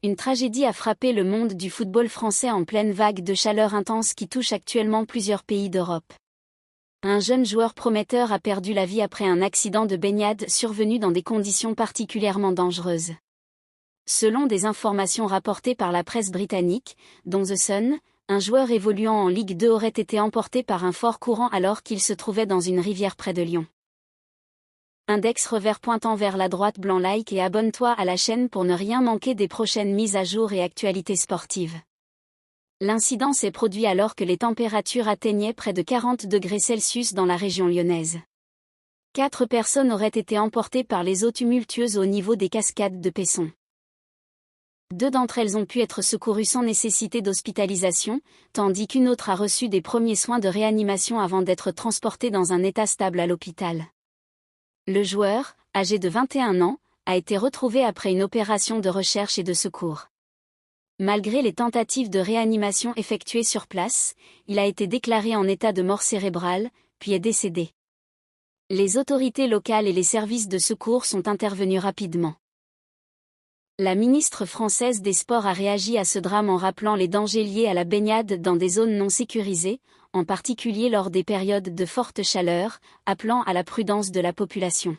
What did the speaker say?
Une tragédie a frappé le monde du football français en pleine vague de chaleur intense qui touche actuellement plusieurs pays d'Europe. Un jeune joueur prometteur a perdu la vie après un accident de baignade survenu dans des conditions particulièrement dangereuses. Selon des informations rapportées par la presse britannique, dont The Sun, un joueur évoluant en Ligue 2 aurait été emporté par un fort courant alors qu'il se trouvait dans une rivière près de Lyon. Index revers pointant vers la droite, blanc, like et abonne-toi à la chaîne pour ne rien manquer des prochaines mises à jour et actualités sportives. L'incident s'est produit alors que les températures atteignaient près de 40 degrés Celsius dans la région lyonnaise. 4 personnes auraient été emportées par les eaux tumultueuses au niveau des cascades de Pesson. 2 d'entre elles ont pu être secourues sans nécessité d'hospitalisation, tandis qu'une autre a reçu des premiers soins de réanimation avant d'être transportée dans un état stable à l'hôpital. Le joueur, âgé de 21 ans, a été retrouvé après une opération de recherche et de secours. Malgré les tentatives de réanimation effectuées sur place, il a été déclaré en état de mort cérébrale, puis est décédé. Les autorités locales et les services de secours sont intervenus rapidement. La ministre française des Sports a réagi à ce drame en rappelant les dangers liés à la baignade dans des zones non sécurisées, en particulier lors des périodes de forte chaleur, appelant à la prudence de la population.